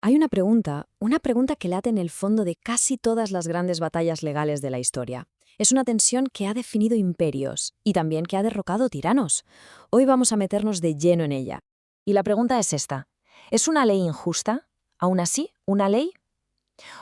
Hay una pregunta que late en el fondo de casi todas las grandes batallas legales de la historia. Es una tensión que ha definido imperios y también que ha derrocado tiranos. Hoy vamos a meternos de lleno en ella. Y la pregunta es esta. ¿Es una ley injusta? ¿Aún así, una ley?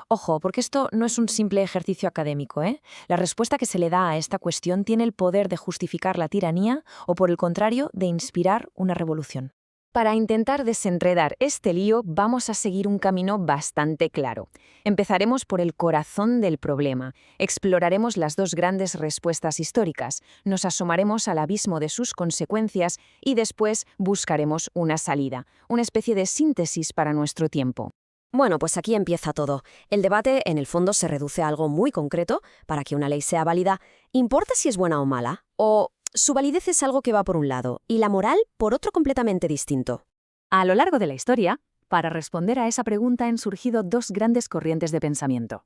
Ojo, porque esto no es un simple ejercicio académico, ¿eh? La respuesta que se le da a esta cuestión tiene el poder de justificar la tiranía o, por el contrario, de inspirar una revolución. Para intentar desenredar este lío, vamos a seguir un camino bastante claro. Empezaremos por el corazón del problema, exploraremos las dos grandes respuestas históricas, nos asomaremos al abismo de sus consecuencias y después buscaremos una salida, una especie de síntesis para nuestro tiempo. Bueno, pues aquí empieza todo. El debate, en el fondo, se reduce a algo muy concreto. Para que una ley sea válida, ¿importa si es buena o mala? ¿O su validez es algo que va por un lado y la moral por otro completamente distinto? A lo largo de la historia, para responder a esa pregunta han surgido dos grandes corrientes de pensamiento.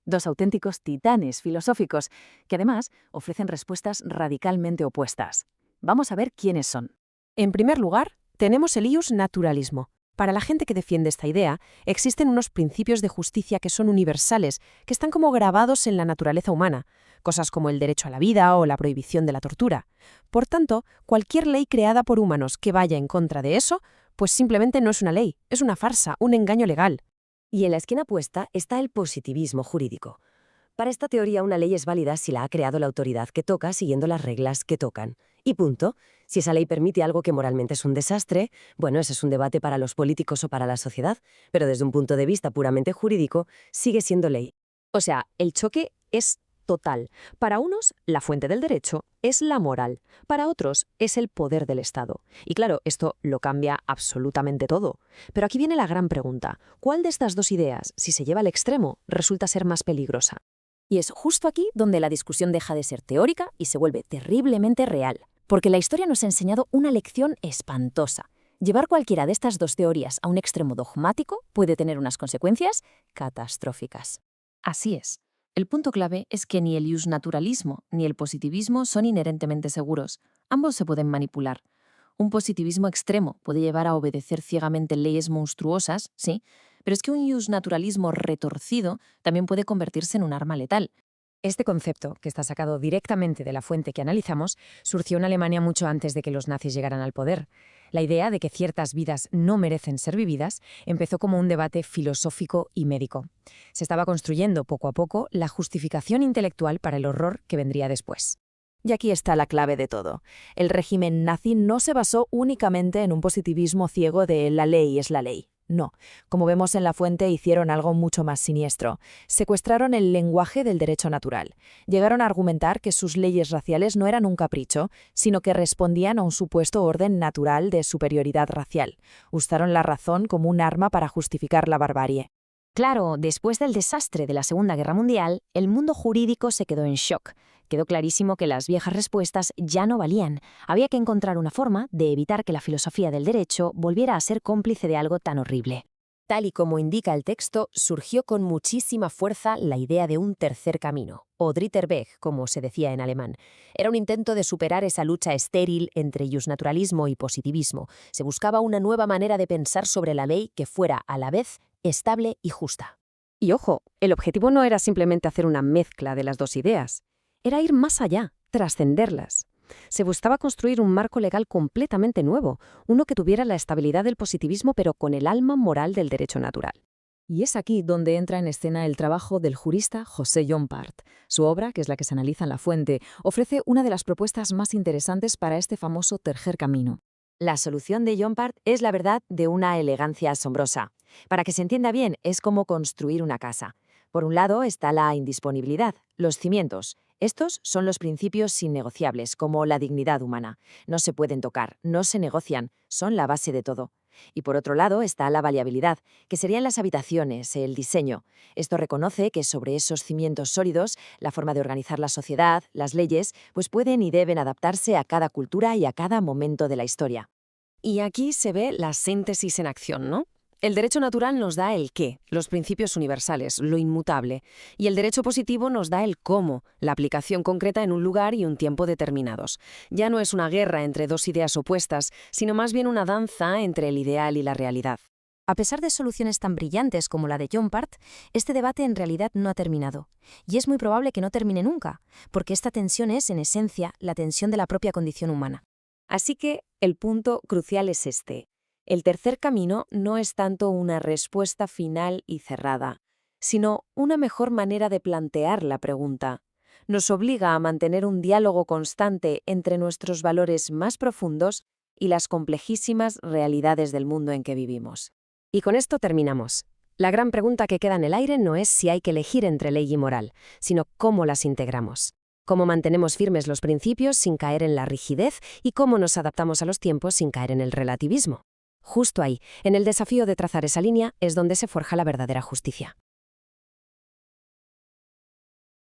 Dos auténticos titanes filosóficos que además ofrecen respuestas radicalmente opuestas. Vamos a ver quiénes son. En primer lugar, tenemos el ius naturalismo. Para la gente que defiende esta idea, existen unos principios de justicia que son universales, que están como grabados en la naturaleza humana, cosas como el derecho a la vida o la prohibición de la tortura. Por tanto, cualquier ley creada por humanos que vaya en contra de eso, pues simplemente no es una ley, es una farsa, un engaño legal. Y en la esquina opuesta está el positivismo jurídico. Para esta teoría, una ley es válida si la ha creado la autoridad que toca siguiendo las reglas que tocan. Y punto. Si esa ley permite algo que moralmente es un desastre, bueno, ese es un debate para los políticos o para la sociedad, pero desde un punto de vista puramente jurídico, sigue siendo ley. O sea, el choque es total. Para unos, la fuente del derecho es la moral. Para otros, es el poder del Estado. Y claro, esto lo cambia absolutamente todo. Pero aquí viene la gran pregunta. ¿Cuál de estas dos ideas, si se lleva al extremo, resulta ser más peligrosa? Y es justo aquí donde la discusión deja de ser teórica y se vuelve terriblemente real. Porque la historia nos ha enseñado una lección espantosa. Llevar cualquiera de estas dos teorías a un extremo dogmático puede tener unas consecuencias catastróficas. Así es. El punto clave es que ni el iusnaturalismo ni el positivismo son inherentemente seguros. Ambos se pueden manipular. Un positivismo extremo puede llevar a obedecer ciegamente leyes monstruosas, sí, pero es que un iusnaturalismo retorcido también puede convertirse en un arma letal. Este concepto, que está sacado directamente de la fuente que analizamos, surgió en Alemania mucho antes de que los nazis llegaran al poder. La idea de que ciertas vidas no merecen ser vividas empezó como un debate filosófico y médico. Se estaba construyendo poco a poco la justificación intelectual para el horror que vendría después. Y aquí está la clave de todo. El régimen nazi no se basó únicamente en un positivismo ciego de la ley es la ley. No, como vemos en la fuente, hicieron algo mucho más siniestro. Secuestraron el lenguaje del derecho natural. Llegaron a argumentar que sus leyes raciales no eran un capricho, sino que respondían a un supuesto orden natural de superioridad racial. Usaron la razón como un arma para justificar la barbarie. Claro, después del desastre de la Segunda Guerra Mundial, el mundo jurídico se quedó en shock. Quedó clarísimo que las viejas respuestas ya no valían. Había que encontrar una forma de evitar que la filosofía del derecho volviera a ser cómplice de algo tan horrible. Tal y como indica el texto, surgió con muchísima fuerza la idea de un tercer camino, o Dritter Weg, como se decía en alemán. Era un intento de superar esa lucha estéril entre justnaturalismo y positivismo. Se buscaba una nueva manera de pensar sobre la ley que fuera, a la vez, estable y justa. Y ojo, el objetivo no era simplemente hacer una mezcla de las dos ideas. Era ir más allá, trascenderlas. Se buscaba construir un marco legal completamente nuevo, uno que tuviera la estabilidad del positivismo pero con el alma moral del derecho natural. Y es aquí donde entra en escena el trabajo del jurista José Llompart. Su obra, que es la que se analiza en la fuente, ofrece una de las propuestas más interesantes para este famoso tercer camino. La solución de Llompart es, la verdad, de una elegancia asombrosa. Para que se entienda bien, es como construir una casa. Por un lado está la indisponibilidad, los cimientos. Estos son los principios innegociables, como la dignidad humana. No se pueden tocar, no se negocian, son la base de todo. Y por otro lado está la variabilidad, que serían las habitaciones, el diseño. Esto reconoce que sobre esos cimientos sólidos, la forma de organizar la sociedad, las leyes, pues pueden y deben adaptarse a cada cultura y a cada momento de la historia. Y aquí se ve la síntesis en acción, ¿no? El derecho natural nos da el qué, los principios universales, lo inmutable, y el derecho positivo nos da el cómo, la aplicación concreta en un lugar y un tiempo determinados. Ya no es una guerra entre dos ideas opuestas, sino más bien una danza entre el ideal y la realidad. A pesar de soluciones tan brillantes como la de Llompart, este debate en realidad no ha terminado. Y es muy probable que no termine nunca, porque esta tensión es, en esencia, la tensión de la propia condición humana. Así que el punto crucial es este. El tercer camino no es tanto una respuesta final y cerrada, sino una mejor manera de plantear la pregunta. Nos obliga a mantener un diálogo constante entre nuestros valores más profundos y las complejísimas realidades del mundo en que vivimos. Y con esto terminamos. La gran pregunta que queda en el aire no es si hay que elegir entre ley y moral, sino cómo las integramos. Cómo mantenemos firmes los principios sin caer en la rigidez y cómo nos adaptamos a los tiempos sin caer en el relativismo. Justo ahí, en el desafío de trazar esa línea, es donde se forja la verdadera justicia.